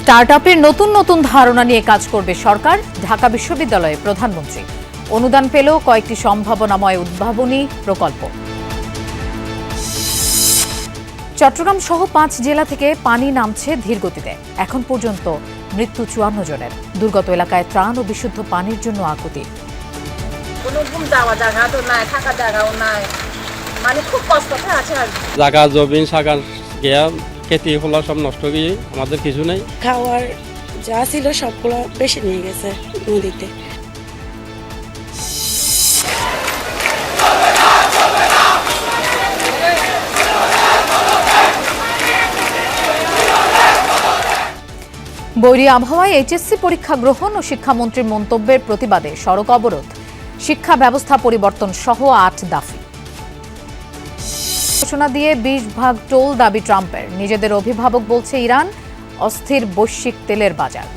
স্টার্টআপের নতুন নতুন ধারণা নিয়ে কাজ করবে সরকার, ঢাকা বিশ্ববিদ্যালয়ে প্রধানমন্ত্রী। অনুদান পেল কয়েকটি সম্ভাবনাময় উদ্ভাবনী প্রকল্প। চট্টগ্রাম সহ 5 জেলা থেকে পানি নামছে ধীরগতিতে। এখন পর্যন্ত মৃত্যু 54 জনের। দুর্গত এলাকায় ত্রাণ ও বিশুদ্ধ পানির জন্য আকুতি। কোনো যাওয়া জায়গা তো নাই, থাকা জায়গাও নাই, মানে খুব কষ্টতে আছে আর কি। জায়গা জমিন সাগার গিয়া খেতি ফলা সব নষ্ট গিয়ে আমাদের কিছু নেই। খাওয়ার যা ছিল সবগুলো বেশি নিয়ে গেছে নদীতে। বৈরী আবহাওয়ায় এইচএসসি পরীক্ষা গ্রহণ ও শিক্ষামন্ত্রীর মন্তব্যের প্রতিবাদে সড়ক অবরোধ, শিক্ষা ব্যবস্থা পরিবর্তন সহ 8 দফা ঘোষণা দিয়ে 20 টোল দাবি ট্রাম্পের। নিজেদের অভিভাবক বলছে ইরান, অস্থির বৈশ্বিক তেলের বাজার।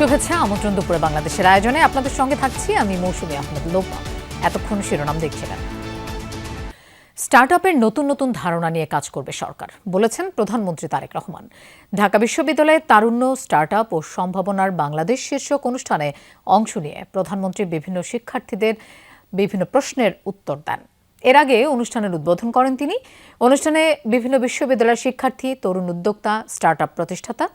শুভেচ্ছা, আমন্ত্রণ দুপুরে বাংলাদেশের আয়োজনে আপনাদের সঙ্গে থাকছি আমি মৌসুমী আহমেদ লোপা। এতক্ষণ শিরোনাম দেখছিলেন। স্টার্টআপের নতুন নতুন ধারণা নিয়ে কাজ করবে সরকার, বলেছেন প্রধানমন্ত্রী তারেক রহমান। ঢাকা বিশ্ববিদ্যালয়ে তারুণ্য, স্টার্টআপ ও সম্ভাবনার বাংলাদেশ শীর্ষক অনুষ্ঠানে অংশ নিয়ে প্রধানমন্ত্রী বিভিন্ন শিক্ষার্থীদের বিভিন্ন প্রশ্নের উত্তর দেন। এর আগে অনুষ্ঠানের উদ্বোধন করেন তিনি। অনুষ্ঠানে বিভিন্ন বিশ্ববিদ্যালয়ের শিক্ষার্থী, তরুণ উদ্যোক্তা, স্টার্টআপ প্রতিষ্ঠাতা,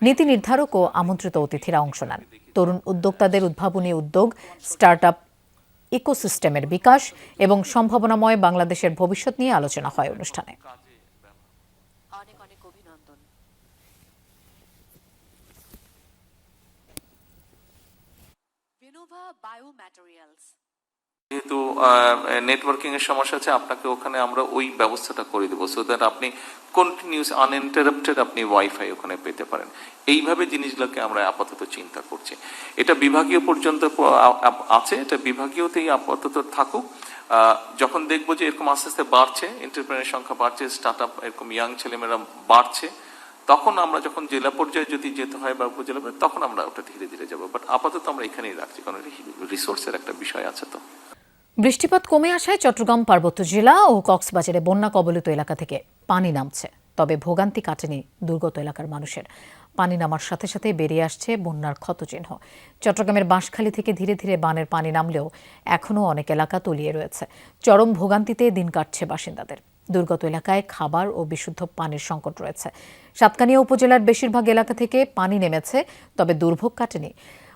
নীতি নির্ধারক ও আমন্ত্রিত অতিথিরা অংশ নেন। তরুণ উদ্যোক্তাদের উদ্ভাবনী উদ্যোগ, স্টার্টআপ ইকোসিস্টেমের বিকাশ এবং সম্ভাবনাময় বাংলাদেশের ভবিষ্যৎ নিয়ে আলোচনা হয় অনুষ্ঠানে। অনেক অনেক অভিনন্দন। ভিনোভা বায়োম্যাটেরিয়ালস, যেহেতু নেটওয়ার্কিং এর সমস্যা আছে, আপনাকে ওখানে আমরা ওই ব্যবস্থাটা করে দেবো, সো দ্যাট আপনি কন্টিনিউস আনইন্টারাপ্টেড আপনি ওয়াইফাই ওখানে পেতে পারেন। এইভাবে জিনিসগুলোকে আমরা আপাতত চিন্তা করছি। এটা বিভাগীয় পর্যন্ত আছে, এটা বিভাগীয়তেই আপাতত থাকুক। যখন দেখবো যে এরকম আস্তে আস্তে বাড়ছে, এন্টারপ্রেনার সংখ্যা বাড়ছে, স্টার্টআপ এরকম ইয়াং ছেলেমেয়েরা বাড়ছে, তখন আমরা যখন জেলা পর্যায়ে যদি যেতে হয় বা উপজেলা, তখন আমরা ওটা ধীরে ধীরে যাবো। বাট আপাতত আমরা এখানেই রাখছি, কারণ রিসোর্সের একটা বিষয় আছে। তো বৃষ্টিপাত কমে আসায় চট্টগ্রাম পার্বত্য জেলা ও কক্সবাজারে বন্যা কবলিত এলাকা থেকে পানি নামছে। তবে ভোগান্তি কাটেনি দুর্গত এলাকার মানুষের। পানি নামার সাথে সাথে বেরিয়ে আসছে বন্যার ক্ষতচিহ্ন। চট্টগ্রামের বাঁশখালী থেকে ধীরে ধীরে বানের পানি নামলেও এখনও অনেক এলাকা তলিয়ে রয়েছে। চরম ভোগান্তিতে দিন কাটছে বাসিন্দাদের। দুর্গত এলাকায় খাবার ও বিশুদ্ধ পানির সংকট রয়েছে। সাতকানিয়া উপজেলার বেশিরভাগ এলাকা থেকে পানি নেমেছে, তবে দুর্ভোগ কাটেনি।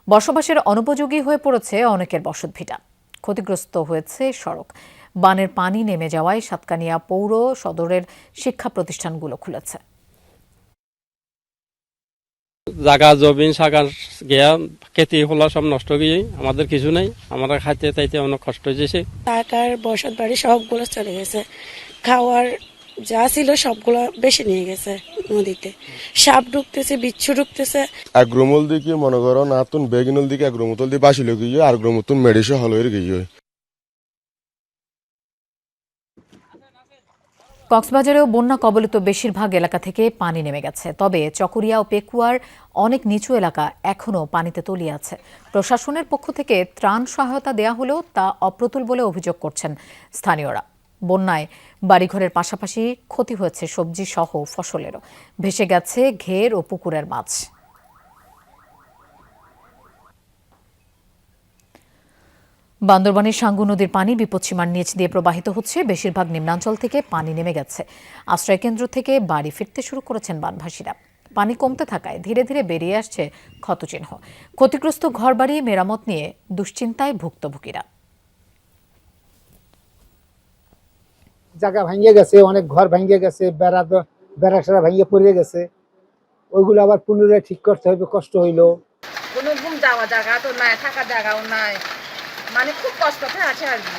বসবাসের অনুপযোগী হয়ে পড়েছে অনেকের বসতভিটা। ক্ষতিগ্রস্ত হয়েছে সড়ক। বানের পানি নেমে যাওয়ায় সাতকানিয়া পৌর সদরের শিক্ষা প্রতিষ্ঠানগুলো খুলেছে। জায়গা জমিন সাগার গিয়া খেতি ফলা সব নষ্ট গিয়ে আমাদের কিছু নেই। আমরা খাইতে চাইতে অনেক কষ্ট হয়েছে। টাকার বসত বাড়ি সবগুলো চলে গেছে। খাওয়ার যা ছিল সবগুলো বেশি নিয়ে গেছে নদীতে। সাপ ঢুকতেছে, বিচ্ছু ঢুকতেছে। আগ্রমল দিকে মনে করো নাতুন বেগিনল দিকে আগ্রমতল দিয়ে বাসিল গিয়ে আর গ্রমতুন মেডিসে হলয়ের গিয়ে। কক্সবাজারেও বন্যা কবলিত বেশিরভাগ এলাকা থেকে পানি নেমে গেছে, তবে চকরিয়া ও পেকুয়ার অনেক নিচু এলাকা এখনও পানিতে তলিয়ে আছে। প্রশাসনের পক্ষ থেকে ত্রাণ সহায়তা দেয়া হলেও তা অপ্রতুল বলে অভিযোগ করছেন স্থানীয়রা। বন্যায় বাড়িঘরের পাশাপাশি ক্ষতি হয়েছে সবজি সহ ফসলেরও। ভেসে গেছে ঘের ও পুকুরের মাছ। বান্দরবানের সাঙ্গু নদীর পানি বিপদসীমার নিচ দিয়ে প্রবাহিত হচ্ছে। বেশিরভাগ নিম্নাঞ্চল থেকে পানি নেমে গেছে। আশ্রয়কেন্দ্র থেকে বাড়ি ফিরতে শুরু করেছেন বানভাসীরা। পানি কমতে থাকায় ধীরে ধীরে বেরিয়ে আসছে ক্ষতচিহ্ন। ক্ষতিগ্রস্ত ঘরবাড়ি মেরামত নিয়ে দুশ্চিন্তায় ভুক্তভোগীরা। জায়গা ভাঙিয়ে গেছে, অনেক ঘর ভাঙিয়ে গেছে, বেড়া সেরা ভাঙিয়ে পড়ে গেছে। ওইগুলো আবার পুনরায় ঠিক করতে হবে, কষ্ট হইলো। কোনো যাওয়া জায়গা তো নাই, থাকা জায়গাও নাই, মানে খুব কষ্টতে আছে আর কি।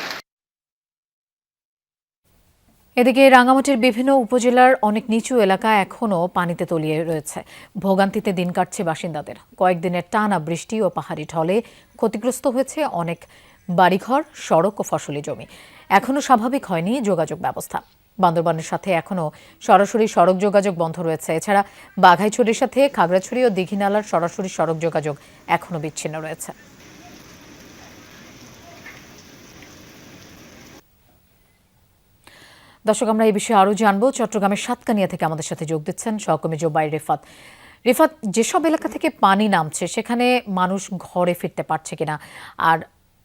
এদিকে রাঙামাটির বিভিন্ন উপজেলার অনেক নিচু এলাকা এখনও পানিতে তলিয়ে রয়েছে। ভোগান্তিতে দিন কাটছে বাসিন্দাদের। কয়েকদিনের টানা বৃষ্টি ও পাহাড়ি ঢলে ক্ষতিগ্রস্ত হয়েছে অনেক বাড়িঘর, সড়ক ও ফসলি জমি। এখনও স্বাভাবিক হয়নি যোগাযোগ ব্যবস্থা। বান্দরবানের সাথে এখনও সরাসরি সড়ক যোগাযোগ বন্ধ রয়েছে। এছাড়া বাঘাইছড়ির সাথে খাগড়াছড়ি ও দীঘিনালার সরাসরি সড়ক যোগাযোগ এখনও বিচ্ছিন্ন রয়েছে। দর্শক, আমরা এই বিষয়ে আরও জানবো। চট্টগ্রামের সাতকানিয়া থেকে আমাদের সাথে যোগ দিচ্ছেন সহকর্মী জোবাই রিফাত। রিফাত, যেসব এলাকা থেকে পানি নামছে সেখানে মানুষ ঘরে ফিরতে পারছে কিনা, আর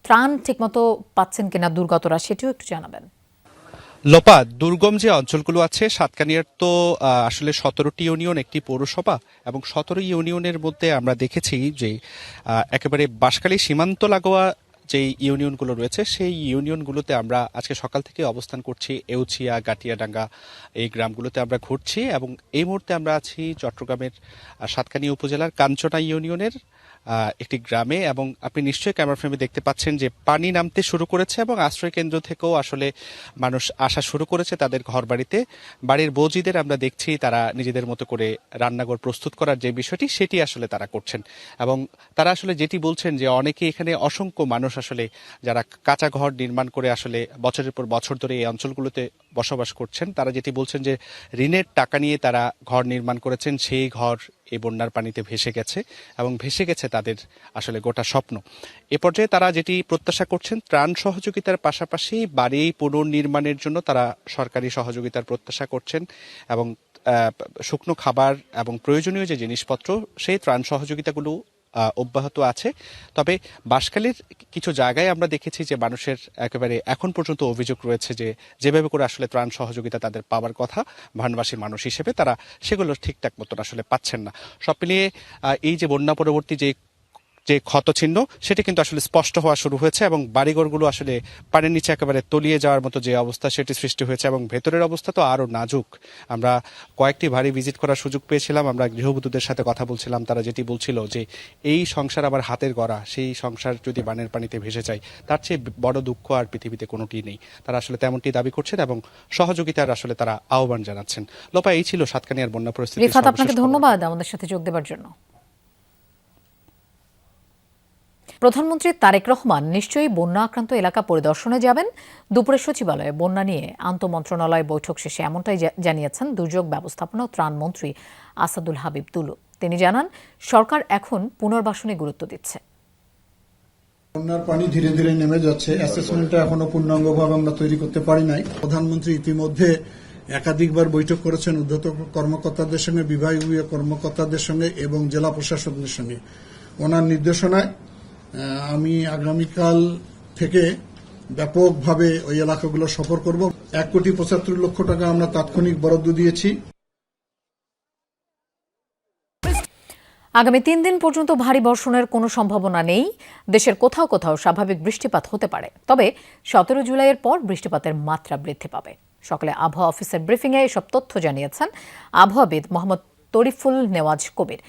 ত্রাণ ঠিকমতো পাচ্ছেন কিনা দুর্গতরা, সেটিও একটু জানাবেন। লোপা, দুর্গম যে অঞ্চলগুলো আছে সাতকানিয়ার তো আসলে 17টি ইউনিয়ন, একটি পৌরসভা, এবং 17 ইউনিয়নের মধ্যে আমরা দেখেছি যে একেবারে বাঁশখালী সীমান্ত লাগোয়া যে ইউনিয়নগুলো রয়েছে সেই ইউনিয়নগুলোতে আমরা আজকে সকাল থেকে অবস্থান করছি। এউচিয়া, গাটিয়াডাঙ্গা এই গ্রামগুলোতে আমরা ঘুরছি, এবং এই মুহূর্তে আমরা আছি চট্টগ্রামের সাতকানিয়া উপজেলার কাঞ্চনা ইউনিয়নের একটি গ্রামে, এবং আপনি নিশ্চয়ই ক্যামেরা ফ্রেমে দেখতে পাচ্ছেন যে পানি নামতে শুরু করেছে এবং আশ্রয় কেন্দ্র থেকেও আসলে মানুষ আসা শুরু করেছে তাদের ঘর বাড়িতে। বাড়ির বৌজিদের আমরা দেখছি তারা নিজেদের মতো করে রান্নাঘর প্রস্তুত করার যে বিষয়টি সেটি আসলে তারা করছেন, এবং তারা আসলে যেটি বলছেন যে অনেকে এখানে অসংখ্য মানুষ আসলে যারা কাঁচা ঘর নির্মাণ করে আসলে বছরের পর বছর ধরে এই অঞ্চলগুলোতে বসবাস করছেন, তারা যেটি বলছেন যে ঋণের টাকা নিয়ে তারা ঘর নির্মাণ করেছেন, সেই ঘর এই বন্যার পানিতে ভেসে গেছে এবং ভেসে গেছে তাদের আসলে গোটা স্বপ্ন। এ পর্যায়ে তারা যেটি প্রত্যাশা করছেন ত্রাণ সহযোগিতার পাশাপাশি বাড়ি পুনর্নির্মাণের জন্য তারা সরকারি সহযোগিতার প্রত্যাশা করছেন, এবং শুকনো খাবার এবং প্রয়োজনীয় যে জিনিসপত্র সেই ত্রাণ সহযোগিতাগুলো অব্যাহত আছে। তবে বাঁশখালীর কিছু জায়গায় আমরা দেখেছি যে মানুষের একেবারে এখন পর্যন্ত অভিযোগ রয়েছে যে যেভাবে করে আসলে ত্রাণ সহযোগিতা তাদের পাওয়ার কথা ভান্ডবাসীর মানুষ হিসেবে, তারা সেগুলো ঠিকঠাক মতন আসলে পাচ্ছেন না। সব মিলিয়ে এই যে বন্যা পরবর্তী যে ক্ষত চিহ্ন সেটি কিন্তু আসলে স্পষ্ট হওয়া শুরু হয়েছে, এবং বাড়িঘরগুলো আসলে পানির নিচে একেবারে তলিয়ে যাওয়ার মতো যে অবস্থা সেটি সৃষ্টি হয়েছে, এবং ভেতরের অবস্থা তো আরও নাজুক। আমরা কয়েকটি বাড়ি ভিজিট করার সুযোগ পেয়েছিলাম, আমরা গৃহবধূদের সাথে কথা বলছিলাম, তারা যেটি বলছিল যে এই সংসার আবার হাতের গড়া, সেই সংসার যদি বানের পানিতে ভেসে যায় তার চেয়ে বড় দুঃখ আর পৃথিবীতে কোনোটি নেই। তারা আসলে তেমনটি দাবি করছেন এবং সহযোগিতার আসলে তারা আহ্বান জানাচ্ছেন। লোপা, এই ছিল সাতকানিয়ার বন্যা পরিস্থিতি। রিফাত, আপনাকে ধন্যবাদ আমাদের সাথে যোগ দেওয়ার জন্য। প্রধানমন্ত্রী তারেক রহমান নিশ্চয়ই বন্যা আক্রান্ত এলাকা পরিদর্শনে যাবেন। দুপুরে সচিবালয়ে বন্যা নিয়ে আন্তঃমন্ত্রণালয় বৈঠক শেষে এমনটাই জানিয়েছেন দুর্যোগ ব্যবস্থাপনা ও ত্রাণ মন্ত্রী আসাদুল হাবিব তুলু। তিনি জানান, সরকার এখন পুনর্বাসনে গুরুত্ব দিচ্ছে। বন্যার পানি ধীরে ধীরে নেমে যাচ্ছে, অ্যাসেসমেন্টটা এখনো পূর্ণাঙ্গভাবে আমরা তৈরি করতে পারি নাই। প্রধানমন্ত্রী ইতিমধ্যে একাধিকবার বৈঠক করেছেন ঊর্ধ্বতন কর্মকর্তাদের সঙ্গে, বিভাগীয় কর্মকর্তাদের সঙ্গে এবং জেলা প্রশাসকদের সঙ্গে। ওনার নির্দেশনায় আমি আগামীকাল থেকে ব্যাপকভাবে ওই এলাকাগুলো সফর করব। 1,75,00,000 টাকা আমরা তাৎক্ষণিক বরাদ্দ দিয়েছি। আগামী 3 দিন পর্যন্ত ভারী বর্ষণের কোনো সম্ভাবনা নেই। দেশের কোথাও কোথাও স্বাভাবিক বৃষ্টিপাত হতে পারে, তবে 17 জুলাইয়ের পর বৃষ্টিপাতের মাত্রা বৃদ্ধি পাবে। সকালে আবহাওয়া অফিসের ব্রিফিংয়ে এসব তথ্য জানিয়েছেন আবহাওয়াবিদ মোহাম্মদ তরিফুল নেওয়াজ কবির।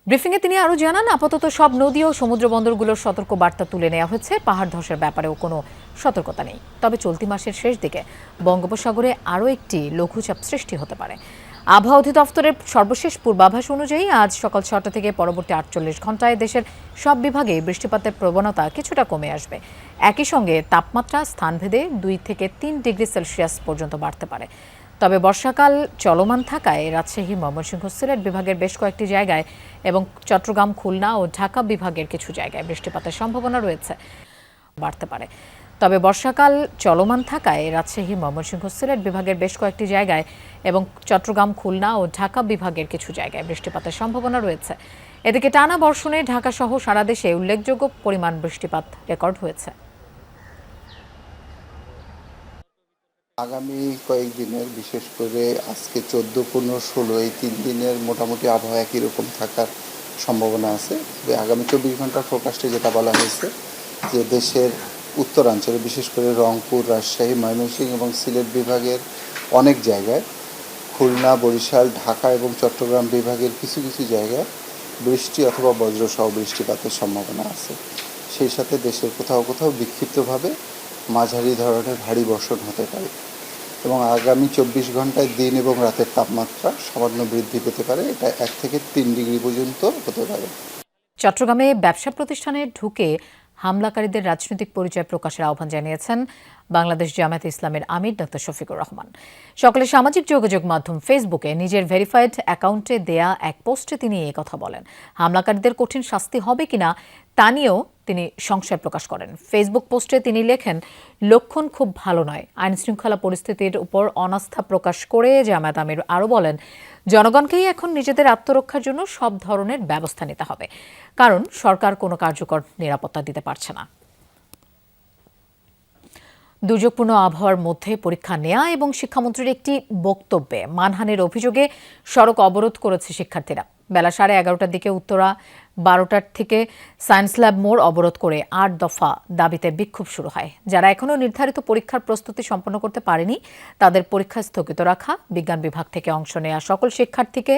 ব্রিফিংয়ে তিনি আরও জানান, আপাতত সব নদী ও সমুদ্র বন্দরগুলোর সতর্ক বার্তা তুলে নেওয়া হয়েছে, পাহাড় ধসের ব্যাপারেও কোনো সতর্কতা নেই। তবে চলতি মাসের শেষ দিকে বঙ্গোপসাগরে আরও একটি লঘুচাপ সৃষ্টি হতে পারে। আবহাওয়া অধিদপ্তরের সর্বশেষ পূর্বাভাস অনুযায়ী আজ সকাল 6টা থেকে পরবর্তী 48 ঘন্টায় দেশের সব বিভাগে বৃষ্টিপাতের প্রবণতা কিছুটা কমে আসবে। একই সঙ্গে তাপমাত্রা স্থানভেদে 2 থেকে 3 ডিগ্রি সেলসিয়াস পর্যন্ত বাড়তে পারে। তবে বর্ষাকাল চলমান থাকায় রাজশাহী, ময়মনসিংহ, সিলেট বিভাগের বেশ কয়েকটি জায়গায় এবং চট্টগ্রাম, খুলনা ও ঢাকা বিভাগের কিছু জায়গায় বৃষ্টিপাতের সম্ভাবনা রয়েছে, বাড়তে পারে। তবে বর্ষাকাল চলমান থাকায় রাজশাহী, ময়মনসিংহ, সিলেট বিভাগের বেশ কয়েকটি জায়গায় এবং চট্টগ্রাম, খুলনা ও ঢাকা বিভাগের কিছু জায়গায় বৃষ্টিপাতের সম্ভাবনা রয়েছে। এদিকে টানা বর্ষণে ঢাকা সহ সারা দেশে উল্লেখযোগ্য পরিমাণ বৃষ্টিপাত রেকর্ড হয়েছে। আগামী কয়েকদিনের, বিশেষ করে আজকে 14, 15, 16 এই 3 দিনের মোটামুটি আবহাওয়া একই রকম থাকার সম্ভাবনা আছে। তবে আগামী 24 ঘন্টার ফোরকাস্টে যেটা বলা হয়েছে যে দেশের উত্তরাঞ্চলে, বিশেষ করে রংপুর, রাজশাহী, ময়মনসিংহ এবং সিলেট বিভাগের অনেক জায়গায়, খুলনা, বরিশাল, ঢাকা এবং চট্টগ্রাম বিভাগের কিছু কিছু জায়গায় বৃষ্টি অথবা বজ্রসহ বৃষ্টিপাতের সম্ভাবনা আছে। সেই সাথে দেশের কোথাও কোথাও বিক্ষিপ্তভাবে মাঝারি ধরনের ভারী বর্ষণ হতে পারে, এবং আগামী 24 ঘন্টায় দিন এবং রাতের তাপমাত্রা সামান্য বৃদ্ধি পেতে পারে। এটা 1 থেকে 3 ডিগ্রি পর্যন্ত হতে পারে। চট্টগ্রামে ব্যবসা প্রতিষ্ঠানে ঢুকে হামলাকারীদের রাজনৈতিক পরিচয় প্রকাশের আহ্বান জানিয়েছেন বাংলাদেশ জামায়াতে ইসলামের আমির ডক্টর শফিকুর রহমান। সকালে সামাজিক যোগাযোগ মাধ্যম ফেসবুকে নিজের ভেরিফাইড অ্যাকাউন্টে দেয়া এক পোস্টে তিনি এই কথা বলেন। হামলাকারীদের কঠিন শাস্তি হবে কিনা তা নিয়েও তিনি সংশয় প্রকাশ করেন। ফেসবুক পোস্টে তিনি লেখেন, লক্ষণ খুব ভালো নয়। আইন শৃঙ্খলা পরিস্থিতির উপর অনাস্থা প্রকাশ করে জামায়াত আমির আরও বলেন, জনগণকেই এখন নিজেদের আত্মরক্ষার জন্য সব ধরনের ব্যবস্থা নিতে হবে, কারণ সরকার কোনো কার্যকর নিরাপত্তা দিতে পারছে না। দুর্যোগপূর্ণ আবহাওয়ার মধ্যে পরীক্ষা নেওয়া এবং শিক্ষামন্ত্রীর একটি বক্তব্যে মানহানির অভিযোগে সড়ক অবরোধ করেছে শিক্ষার্থীরা। বেলা 11:30টার দিকে উত্তরা 12টার থেকে সায়েন্স ল্যাব মোড় অবরোধ করে 8 দফা দাবিতে বিক্ষোভ শুরু হয়। যারা এখনও নির্ধারিত পরীক্ষার প্রস্তুতি সম্পন্ন করতে পারেনি তাদের পরীক্ষা স্থগিত রাখা, বিজ্ঞান বিভাগ থেকে অংশ নেওয়া সকল শিক্ষার্থীকে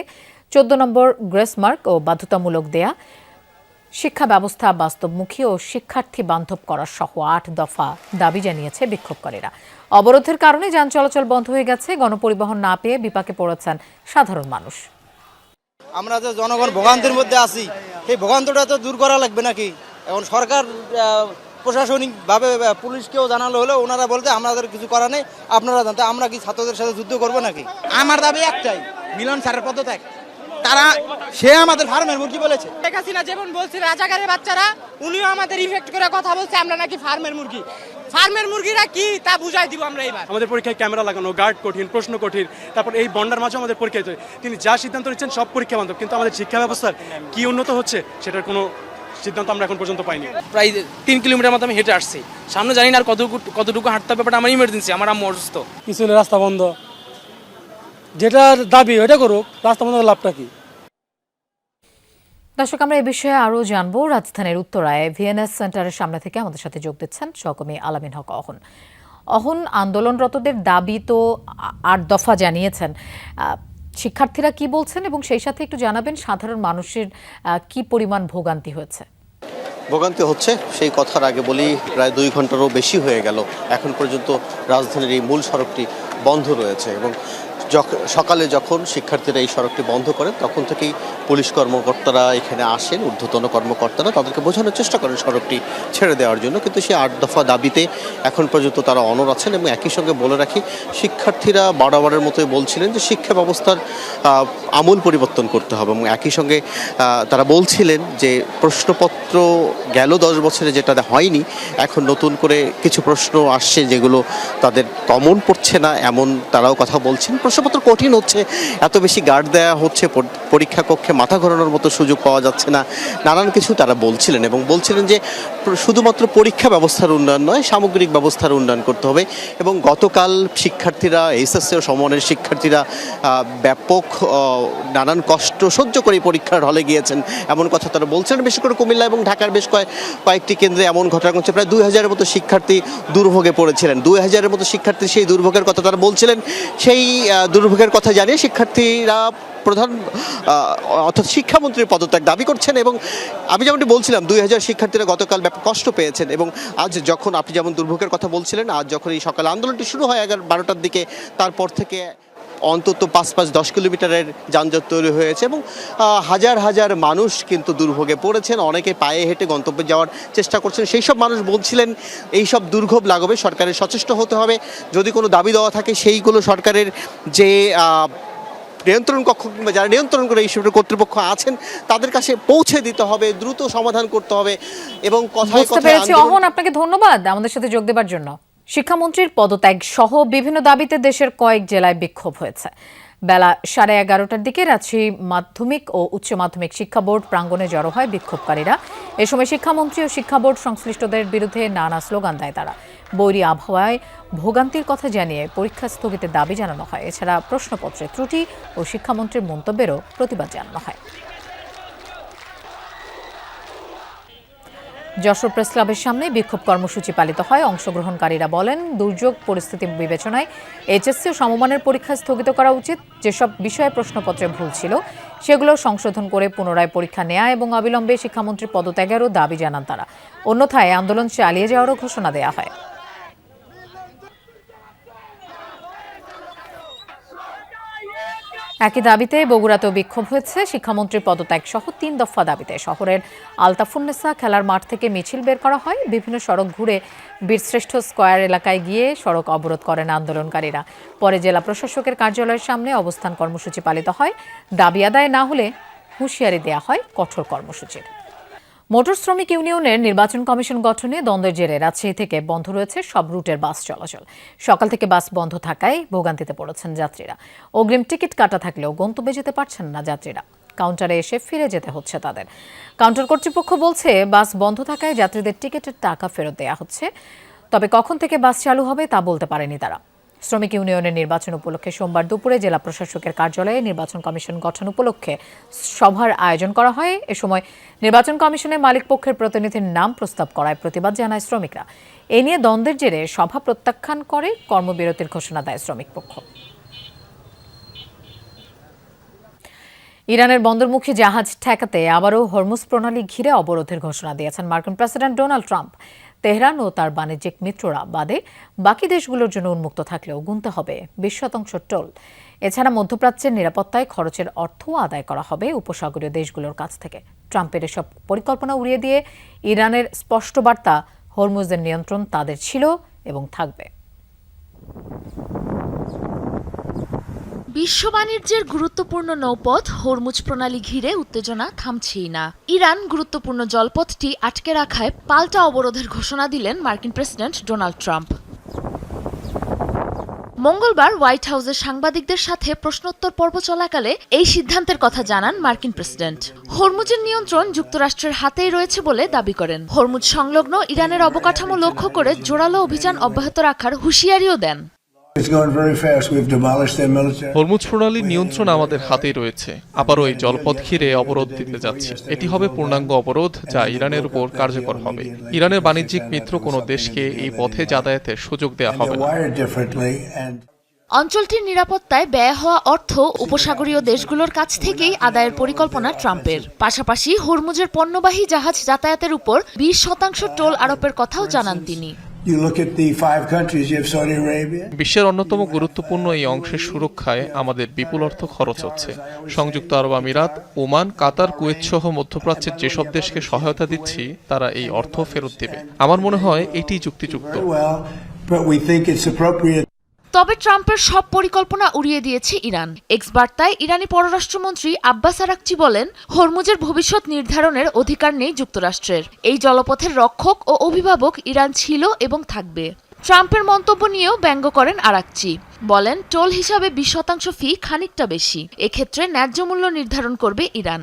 14 নম্বর গ্রেস মার্ক ও বাধ্যতামূলক দেয়া, শিক্ষা ব্যবস্থা বাস্তবমুখী ও শিক্ষার্থী বান্ধব করা সহ 8 দফা দাবি জানিয়েছে বিক্ষোভকারীরা। অবরোধের কারণে যান চলাচল বন্ধ হয়ে গেছে। গণপরিবহন না পেয়ে বিপাকে পড়েছেন সাধারণ মানুষ। আমরা যে জনগণ ভোগান্তির মধ্যে আছি, সেই ভোগান্তিটা তো দূর করা লাগবে নাকি? এখন সরকার প্রশাসনিকভাবে পুলিশকেও জানালো হলো, ওনারা বলতে আমাদের কিছু করা নেই, আপনারা জানতে আমরা কি ছাত্রদের সাথে যুদ্ধ করবো নাকি? আমার দাবি একটাই, মিলন স্যারের পদত্যাগ। তারা সে আমাদের ফার্মের মুরগি বলেছে। শেখ হাসিনা যেমন বলছে রাজাকারের বাচ্চারা, উনিও আমাদের ইফেক্ট করে কথা বলছে আমরা নাকি ফার্মের মুরগি। ফার্মের মুরগিরা কি তা বুঝাই দিব আমরা এবার। আমাদের পরীক্ষায় ক্যামেরা লাগানো, গার্ড কঠিন, প্রশ্ন কঠিন, তারপর এই বন্ডার মাঝে আমাদের পরীক্ষা হচ্ছে। তিনি যা সিদ্ধান্ত নিচ্ছেন সব পরীক্ষা বান্ধব, কিন্তু আমাদের শিক্ষা ব্যবস্থার কি উন্নত হচ্ছে সেটার কোনো সিদ্ধান্ত আমরা এখন পর্যন্ত পাইনি। প্রায় 3 কিলোমিটার মতো আমি হেঁটে আসছি, সামনে জানি না আর কতটুকু হাঁটতে হবে, বাট আমার ইমার্জেন্সি, আমার আম্মু অসুস্থ। কিছু রাস্তা বন্ধ, যেটার দাবি ওইটা করুক, রাস্তা বন্ধ লাভটা কি? দর্শক, আমরা এই বিষয়ে আরও জানবো। রাজধানীর উত্তরায় ভিএনএস সেন্টারের সামনে থেকে আমাদের সাথে যোগ দিচ্ছেন সহকর্মী আলামিন হক অহন। অহন, আন্দোলনরতদের দাবি তো 8 দফা জানিয়েছেন, শিক্ষার্থীরা কি বলছেন এবং সেই সাথে একটু জানাবেন সাধারণ মানুষের কি পরিমাণ ভোগান্তি হয়েছে? ভোগান্তি হচ্ছে সেই কথার আগে বলি, প্রায় 2 ঘন্টারও বেশি হয়ে গেল এখন পর্যন্ত রাজধানীর এই মূল সড়কটি বন্ধ রয়েছে এবং সকালে যখন শিক্ষার্থীরা এই সড়কটি বন্ধ করেন তখন থেকেই পুলিশ কর্মকর্তারা এখানে আসেন, ঊর্ধ্বতন কর্মকর্তারা তাদেরকে বোঝানোর চেষ্টা করেন সড়কটি ছেড়ে দেওয়ার জন্য, কিন্তু সেই 8 দফা দাবিতে এখন পর্যন্ত তারা অনড় আছেন। এবং একই সঙ্গে বলে রাখি, শিক্ষার্থীরা বারবারের মতোই বলছিলেন যে শিক্ষা ব্যবস্থার আমূল পরিবর্তন করতে হবে এবং একই সঙ্গে তারা বলছিলেন যে প্রশ্নপত্র গেল 10 বছরে যেটা হয়নি, এখন নতুন করে কিছু প্রশ্ন আসছে যেগুলো তাদের কমন পড়ছে না, এমন তারাও কথা বলছেন। প্রশ্নপত্র কঠিন হচ্ছে, এত বেশি গার্ড দেওয়া হচ্ছে, পরীক্ষা কক্ষে মাথা ঘোরানোর মতো সুযোগ পাওয়া যাচ্ছে না, নানান কিছু তারা বলছিলেন এবং বলছিলেন যে শুধুমাত্র পরীক্ষা ব্যবস্থার উন্নয়ন নয়, সামগ্রিক ব্যবস্থার উন্নয়ন করতে হবে। এবং গতকাল শিক্ষার্থীরা, এসএসসি ও সমমানের শিক্ষার্থীরা ব্যাপক নানান কষ্ট সহ্য করে পরীক্ষার হলে গিয়েছেন এমন কথা তারা বলছেন। বিশেষ করে কুমিল্লা এবং ঢাকার বেশ কয়েকটি কেন্দ্রে এমন ঘটনা ঘটছে, প্রায় 2000-এর মতো শিক্ষার্থী দুর্ভোগে পড়েছিলেন। 2000-এর মতো শিক্ষার্থী সেই দুর্ভোগের কথা তারা বলছিলেন। সেই দুর্ভোগের কথা জানিয়ে শিক্ষার্থীরা প্রধান অর্থাৎ শিক্ষামন্ত্রীর পদত্যাগ দাবি করছেন। এবং আমি যেমনটি বলছিলাম, 2000 শিক্ষার্থীরা গতকাল ব্যাপক কষ্ট পেয়েছেন এবং আজ যখন আপনি যেমন দুর্ভোগের কথা বলছিলেন, আজ যখন এই সকালে আন্দোলনটি শুরু হয় 11-12টার দিকে, তারপর থেকে অন্তত 5-10 কিলোমিটারের যানজট তৈরি হয়েছে এবং হাজার হাজার মানুষ কিন্তু দুর্ভোগে পড়েছেন। অনেকে পায়ে হেঁটে গন্তব্যে যাওয়ার চেষ্টা করছেন। সেই সব মানুষ বলছিলেন এই সব দুর্ভোগ লাঘবে সরকারের সচেষ্ট হতে হবে। যদি কোনো দাবি দেওয়া থাকে সেইগুলো সরকারের যে নিয়ন্ত্রণ কক্ষ কিংবা যারা নিয়ন্ত্রণ করে এইসব কর্তৃপক্ষ আছেন তাদের কাছে পৌঁছে দিতে হবে, দ্রুত সমাধান করতে হবে। এবং কথায় কথায় অহন, আপনাকে ধন্যবাদ আমাদের সাথে যোগ দেওয়ার জন্য। শিক্ষামন্ত্রীর পদত্যাগ সহ বিভিন্ন দাবিতে দেশের কয়েক জেলায় বিক্ষোভ হয়েছে। বেলা 11:30টার দিকে রাজশাহী মাধ্যমিক ও উচ্চ মাধ্যমিক শিক্ষা বোর্ড প্রাঙ্গণে জড়ো হয় বিক্ষোভকারীরা। এ সময় শিক্ষামন্ত্রী ও শিক্ষা বোর্ড সংশ্লিষ্টদের বিরুদ্ধে নানা স্লোগান দেয় তারা। বৈরী আবহাওয়ায় ভোগান্তির কথা জানিয়ে পরীক্ষা স্থগিতের দাবি জানানো হয়। এছাড়া প্রশ্নপত্রে ত্রুটি ও শিক্ষামন্ত্রীর মন্তব্যেরও প্রতিবাদ জানানো হয়। যশোর প্রেস ক্লাবের সামনে বিক্ষোভ কর্মসূচি পালিত হয়। অংশগ্রহণকারীরা বলেন, দুর্যোগ পরিস্থিতি বিবেচনায় এইচএসসি ও সমমানের পরীক্ষা স্থগিত করা উচিত। যেসব বিষয়ে প্রশ্নপত্রে ভুল ছিল সেগুলো সংশোধন করে পুনরায় পরীক্ষা নেওয়া এবং অবিলম্বে শিক্ষামন্ত্রীর পদত্যাগেরও দাবি জানান তারা। অন্যথায় আন্দোলন চালিয়ে যাওয়ারও ঘোষণা দেওয়া হয়। একই দাবিতে বগুড়াতেও বিক্ষোভ হয়েছে। শিক্ষামন্ত্রীর পদত্যাগ সহ 3 দফা দাবিতে শহরের আলতাফুন্নেসা খেলার মাঠ থেকে মিছিল বের করা হয়। বিভিন্ন সড়ক ঘুরে বীরশ্রেষ্ঠ স্কয়ার এলাকায় গিয়ে সড়ক অবরোধ করেন আন্দোলনকারীরা। পরে জেলা প্রশাসকের কার্যালয়ের সামনে অবস্থান কর্মসূচি পালিত হয়। দাবি আদায় না হলে হুঁশিয়ারি দেওয়া হয় কঠোর কর্মসূচির। মোটর শ্রমিক ইউনিয়নের নির্বাচন কমিশন গঠনে দ্বন্দ্বের জেরে রাজশাহী থেকে বন্ধ রয়েছে সব রুটের বাস চলাচল। সকাল থেকে বাস বন্ধ থাকায় ভোগান্তিতে পড়েছেন যাত্রীরা। অগ্রিম টিকিট কাটা থাকলেও গন্তব্যে যেতে পারছেন না যাত্রীরা। কাউন্টারে এসে ফিরে যেতে হচ্ছে তাদের। কাউন্টার কর্তৃপক্ষ বলছে বাস বন্ধ থাকায় যাত্রীদের টিকিটের টাকা ফেরত দেওয়া হচ্ছে, তবে কখন থেকে বাস চালু হবে তা বলতে পারেনি তারা। শ্রমিক ইউনিয়নের নির্বাচন উপলক্ষে সোমবার দুপুরে জেলা প্রশাসকের কার্যালয়ে নির্বাচন কমিশন গঠন উপলক্ষে সভার আয়োজন করা হয়। এ সময় নির্বাচন কমিশনের মালিক পক্ষের প্রতিনিধির নাম প্রস্তাব করায় প্রতিবাদ জানায় শ্রমিকরা। এ নিয়ে দ্বন্দ্বের জেরে সভা প্রত্যাখ্যান করে কর্মবিরতির ঘোষণা দেয় শ্রমিক পক্ষ। ইরানের বন্দরমুখী জাহাজ ঠেকাতে আবারও হরমুজ প্রণালী ঘিরে অবরোধের ঘোষণা দিয়েছেন মার্কিন প্রেসিডেন্ট ডোনাল্ড ট্রাম্প। তেহরান ও তার বাণিজ্যিক মিত্ররা বাদে বাকি দেশগুলোর জন্য উন্মুক্ত থাকলেও গুনতে হবে 20% টোল। এছাড়া মধ্যপ্রাচ্যের নিরাপত্তায় খরচের অর্থও আদায় করা হবে উপসাগরীয় দেশগুলোর কাছ থেকে। ট্রাম্পের এসব পরিকল্পনা উড়িয়ে দিয়ে ইরানের স্পষ্ট বার্তা, হরমুজের নিয়ন্ত্রণ তাদের ছিল এবং থাকবে। বিশ্ব বাণিজ্যের গুরুত্বপূর্ণ নৌপথ হরমুজ প্রণালী ঘিরে উত্তেজনা থামছেই না। ইরান গুরুত্বপূর্ণ জলপথটি আটকে রাখায় পাল্টা অবরোধের ঘোষণা দিলেন মার্কিন প্রেসিডেন্ট ডোনাল্ড ট্রাম্প। মঙ্গলবার হোয়াইট হাউসের সাংবাদিকদের সাথে প্রশ্নোত্তর পর্ব চলাকালে এই সিদ্ধান্তের কথা জানান মার্কিন প্রেসিডেন্ট। হরমুজের নিয়ন্ত্রণ যুক্তরাষ্ট্রের হাতেই রয়েছে বলে দাবি করেন। হরমুজ সংলগ্ন ইরানের অবকাঠামো লক্ষ্য করে জোরালো অভিযান অব্যাহত রাখার হুঁশিয়ারিও দেন। হরমুজ প্রণালীর নিয়ন্ত্রণ আমাদের হাতেই রয়েছে। আবারও এই জলপথ ঘিরে অবরোধ দিতে যাচ্ছে। এটি হবে পূর্ণাঙ্গ অবরোধ, যা ইরানের উপর কার্যকর হবে। ইরানের বাণিজ্যিক মিত্র কোনো দেশকে এই পথে যাতায়াতের সুযোগ দেওয়া হবে না। অঞ্চলটির নিরাপত্তায় ব্যয় হওয়া অর্থ উপসাগরীয় দেশগুলোর কাছ থেকেই আদায়ের পরিকল্পনা ট্রাম্পের। পাশাপাশি হরমুজের পণ্যবাহী জাহাজ যাতায়াতের উপর 20% টোল আরোপের কথাও জানান তিনি। বিশ্বের অন্যতম গুরুত্বপূর্ণ এই অংশের সুরক্ষায় আমাদের বিপুল অর্থ খরচ হচ্ছে। সংযুক্ত আরব আমিরাত, ওমান, কাতার, কুয়েত সহ মধ্যপ্রাচ্যের যেসব দেশকে সহায়তা দিচ্ছি তারা এই অর্থ ফেরত দেবে। আমার মনে হয় এটি যুক্তিযুক্ত। তবে ট্রাম্পের সব পরিকল্পনা উড়িয়ে দিয়েছে ইরান। এক্স বার্তায় ইরানি পররাষ্ট্রমন্ত্রী আব্বাস আরাকচি বলেন, হরমুজের ভবিষ্যৎ নির্ধারণের অধিকার নেই যুক্তরাষ্ট্রের। এই জলপথের রক্ষক ও অভিভাবক ইরান ছিল এবং থাকবে। ট্রাম্পের মন্তব্য নিয়েও ব্যঙ্গ করেন আরাকচি। বলেন, টোল হিসাবে 20% ফি খানিকটা বেশি। এক্ষেত্রে ন্যায্য মূল্য নির্ধারণ করবে ইরান।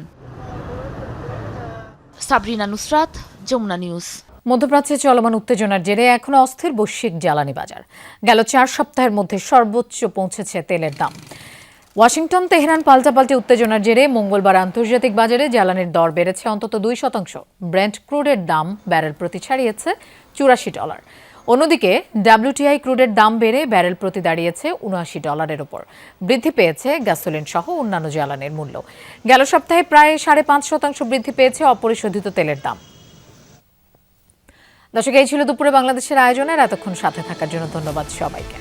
সাবরিনা নুসরাত, যমুনা নিউজ। মধ্যপ্রাচ্যে চলমান উত্তেজনার জেরে এখনো অস্থির বৈশ্বিক জ্বালানি বাজার। গেল 4 সপ্তাহের মধ্যে সর্বোচ্চ পৌঁছেছে তেলের দাম। ওয়াশিংটন তেহরান পাল্টাপাল্টি উত্তেজনার জেরে মঙ্গলবার আন্তর্জাতিক বাজারে জ্বালানির দর বেড়েছে অন্তত 2%। ব্রেন্ট ক্রুডের দাম ব্যারেল প্রতি ছাড়িয়েছে $84। অন্যদিকে WTI ক্রুডের দাম বেড়ে ব্যারেল প্রতি দাঁড়িয়েছে $79 উপর। বৃদ্ধি পেয়েছে গ্যাসোলিন সহ অন্যান্য জ্বালানির মূল্য। গেল সপ্তাহে প্রায় 5.5% বৃদ্ধি পেয়েছে অপরিশোধিত তেলের দাম। দর্শক, এই ছিল দুপুরে বাংলাদেশের আয়োজনের। এতক্ষণ সাথে থাকার জন্য ধন্যবাদ সবাইকে।